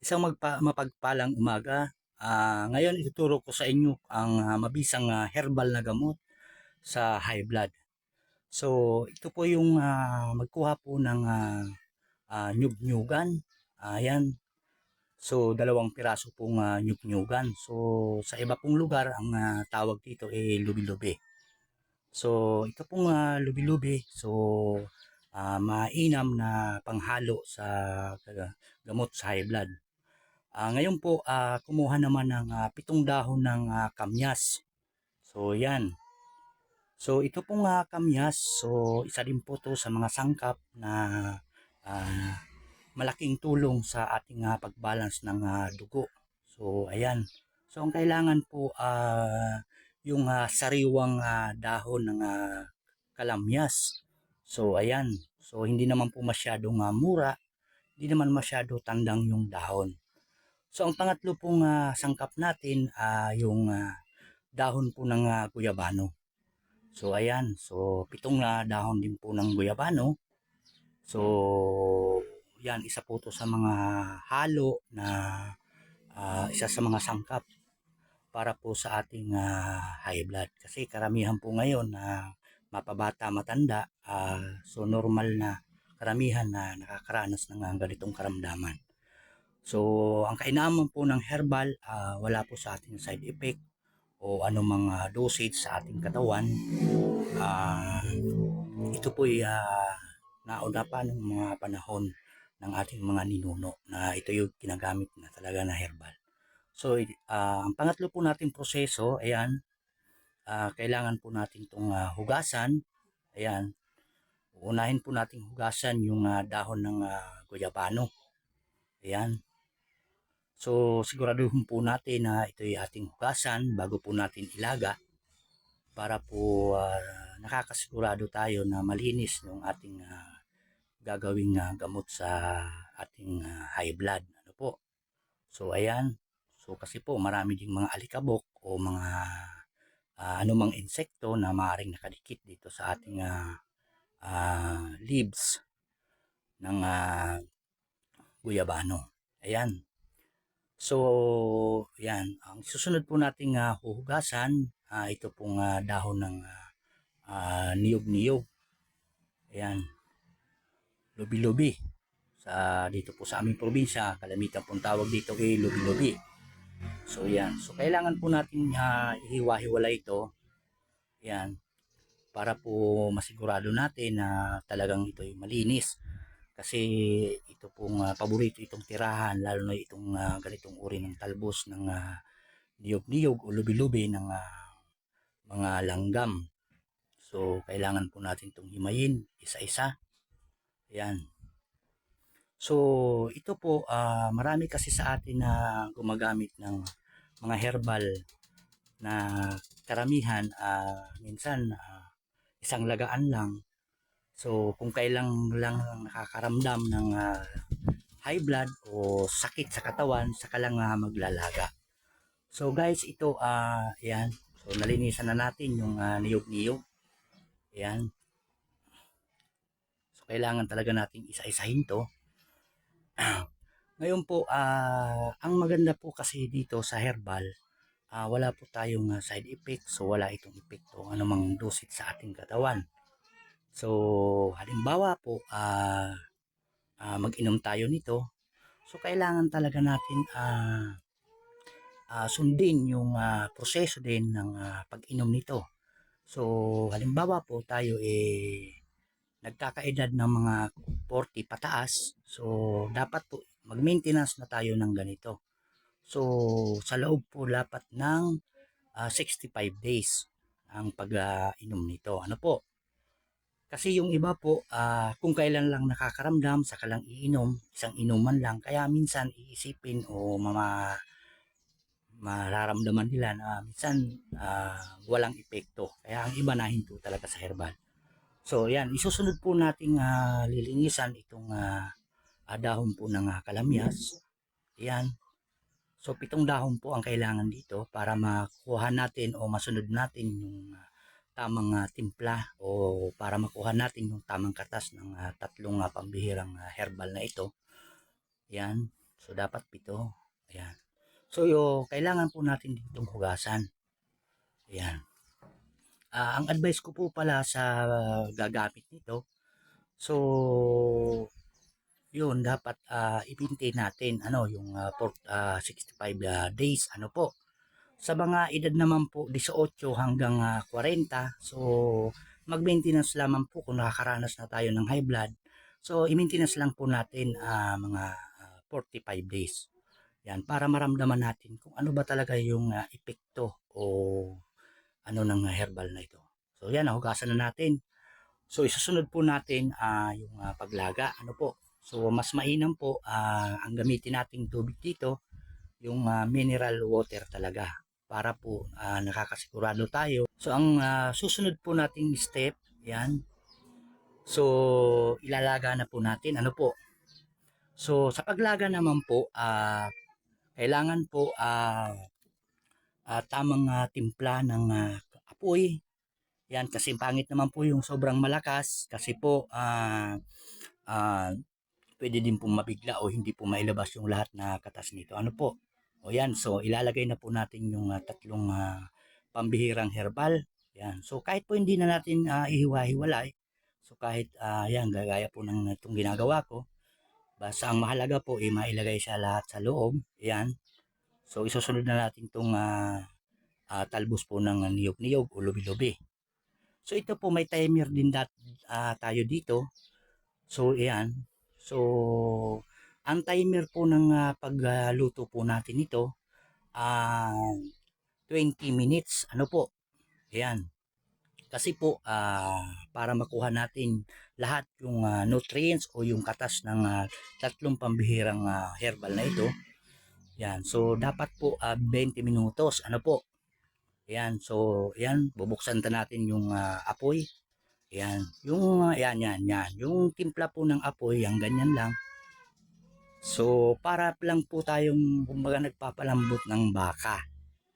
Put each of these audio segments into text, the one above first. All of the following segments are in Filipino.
Isang mapagpalang umaga. Ngayon ituturo ko sa inyo ang mabisang herbal na gamot sa high blood. So, ito po yung magkuha po ng nyug-nyugan. Ayan. So, 2 piraso pong nyug-nyugan. So, sa iba pong lugar, ang tawag dito ay lubi-lubi. So, ito pong lubi-lubi. So, mainam na panghalo sa gamot sa high blood. Ngayon po, kumuha naman ng 7 dahon ng kamyas. So, yan. So, ito pong kamyas, so isa din po to sa mga sangkap na ah, malaking tulong sa ating pag-balance ng dugo. So, ayan. So, ang kailangan po, yung sariwang dahon ng kalamyas. So, ayan. So, hindi naman po masyadong mura. Hindi naman masyado tandang yung dahon. So ang pangatlo pong sangkap natin yung dahon po ng guyabano. So ayan, so 7 dahon din po ng guyabano. So yan, isa po to sa mga halo na isa sa mga sangkap para po sa ating high blood. Kasi karamihan po ngayon na mapabata matanda, so normal na karamihan na nakakaranas ng ganitong karamdaman. So, ang kainaman po ng herbal, wala po sa ating side effect o anumang dosage sa ating katawan. Ah, ito po ay nauna pa ng mga panahon ng ating mga ninuno na ito yung ginagamit na talaga na herbal. So, ang pangatlo po nating proseso, ayan, kailangan po natin itong hugasan. Ayan, unahin po nating hugasan yung dahon ng guyabano. Ayan. So, siguraduhin po natin na ito ay ating hugasan bago po natin ilaga para po nakakasigurado tayo na malinis yung ating gagawing gamot sa ating high blood. Ano po? So, ayan. So, kasi po marami ding mga alikabok o mga anumang insekto na maaaring nakadikit dito sa ating leaves ng guyabano. Ayan. So, yan. Ang susunod po nating huhugasan, ito pong dahon ng niyog-niyog. Ayan. Lubi-lubi. Dito po sa aming probinsya, kalamitan pong tawag dito ay lubi-lubi. So, yan. So, kailangan po natin ihiwa-hiwala ito. Yan. Para po masigurado natin na talagang ito ay malinis. Kasi ito pong paborito itong tirahan, lalo na itong ganitong uri ng talbos ng niyog-niyog o lubi-lubi ng mga langgam. So, kailangan po natin itong himayin isa-isa. Ayan. So, ito po, marami kasi sa atin na gumagamit ng mga herbal na karamihan, minsan isang lagaan lang. So, kung kailan lang nakakaramdam ng high blood o sakit sa katawan, saka lang maglalaga. So guys, ito yan. So nalinisan na natin yung niyog-niyog. Yan. So kailangan talaga nating isa-isahin to. Ngayon po, ang maganda po kasi dito sa herbal, wala po tayong side effect. So wala itong epekto anumang dosage sa ating katawan. So halimbawa po, mag-inom tayo nito. So kailangan talaga natin sundin yung proseso din ng pag-inom nito. So, halimbawa po tayo nagkakaedad ng mga 40 pataas. So, dapat po mag-maintenance na tayo ng ganito. So, sa loob po dapat ng 65 days ang pag-inom nito. Ano po? Kasi yung iba po, kung kailan lang nakakaramdam, saka lang iinom, isang inuman lang. Kaya minsan iisipin o mararamdaman nila na minsan walang epekto. Kaya ang iba nahinto talaga sa herbal. So yan, isusunod po nating lilinisan itong dahon po ng kalamyas. Yan. So 7 dahon po ang kailangan dito para makuha natin o masunod natin yung tamang timpla o para makuha natin yung tamang katas ng tatlong pambihirang herbal na ito. Yan. So, dapat 7. Ayan. So, kailangan po natin ditong hugasan. Ayan. Ang advice ko po pala sa gagamit nito, so, yun, dapat i-maintain natin, yung 65 days, po. Sa mga edad naman po 18 hanggang 40, so mag-maintenance lamang po kung nakakaranas na tayo ng high blood. So i-maintenance lang po natin mga 45 days. Yan, para maramdaman natin kung ano ba talaga yung epekto o ano ng herbal na ito. So yan, hugasan na natin. So isusunod po natin yung paglaga, po. So mas mainam po ang gamitin nating tubig dito yung mineral water talaga para po nakakasigurado tayo. So ang susunod po nating step, yan. So ilalaga na po natin, po. So sa paglaga naman po, kailangan po tamang timpla ng apoy. Yan, kasi pangit naman po yung sobrang malakas kasi po uh, pwede din po mabigla o hindi po mailabas yung lahat na katas nito. Po? O yan, so ilalagay na po natin yung tatlong pambihirang herbal. Yan, so kahit po hindi na natin ihiwa-hiwalay, so kahit yan, gagaya po ng itong ginagawa ko, basta ang mahalaga po mailagay siya lahat sa loob. Yan, so isusunod na natin itong talbos po ng niyog-niyog o lubi-lubi. So ito po may timer din tayo dito. So ayan. So ang timer po ng pagluto po natin ito 20 minutes. Po? Ayan. Kasi po para makuha natin lahat yung nutrients o yung katas ng tatlong pambihirang herbal na ito. Yan. So dapat po 20 minutos. Po? Ayan, so ayan, bubuksan natin yung apoy. Ayan, yung yan. Yung timpla po ng apoy, yung ganyan lang. So para lang po tayong kumbaga nagpapalambot ng baka.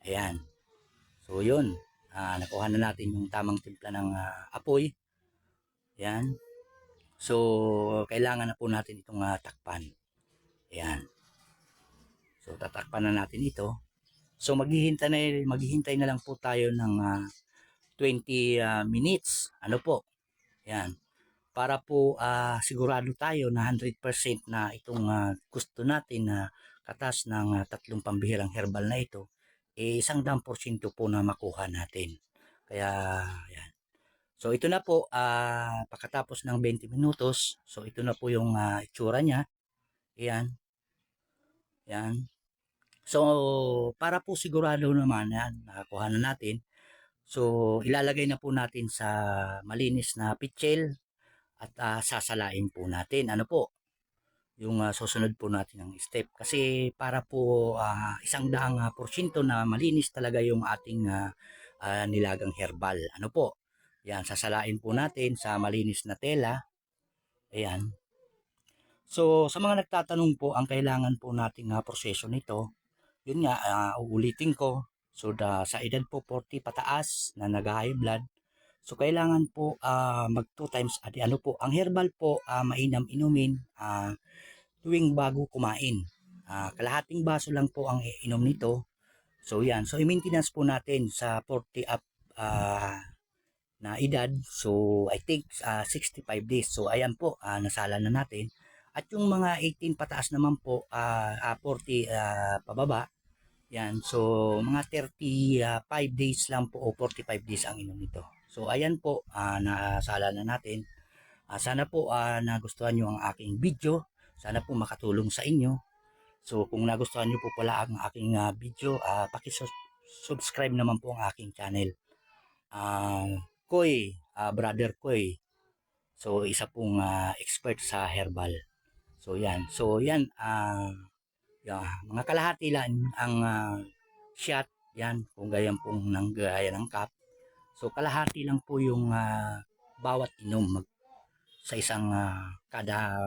Ayan. So yun, nakuha na natin yung tamang timpla ng apoy. Ayan. So kailangan na po natin itong takpan. Ayan. So tatakpan na natin ito. So maghihintay na lang po tayo ng 20 minutes. Po? Yan. Para po sigurado tayo na 100% na itong gusto natin na katas ng tatlong pambihirang herbal na ito, 100% po na makuha natin. Kaya yan. So ito na po, pagkatapos ng 20 minutos, so ito na po yung itsura niya. Yan. Yan. So para po sigurado naman yan, nakakuha na natin. So, ilalagay na po natin sa malinis na pitchel at sasalain po natin. Po? Yung susunod po natin ng step. Kasi para po 100% na malinis talaga yung ating nilagang herbal. Po? Yan, sasalain po natin sa malinis na tela. Ayan. So, sa mga nagtatanong po, ang kailangan po nating proseso nito, yun nga, uulitin ko. So sa edad po 40 pataas na nag-high blood, so kailangan po mag 2 times a day. Po, ang herbal po mainam inumin tuwing bago kumain. Kalahating baso lang po ang iinom nito. So yan, so i-maintenance po natin sa 40 up na edad. So I think 65 days. So ayan po, nasala na natin. At yung mga 18 pataas naman po, 40 pababa, yan, so mga 35 days lang po o 45 days ang inom nito. So ayan po, nasala na natin. Sana po nagustuhan nyo ang aking video. Sana po makatulong sa inyo. So kung nagustuhan nyo po pala ang aking video, pakisubscribe naman po ang aking channel. Koy, Brother Koy. So isa pong expert sa herbal. So yan, mga kalahati lang ang shot, yan, kung gayan pong nanggaya ng cup. So kalahati lang po yung bawat inom sa isang kada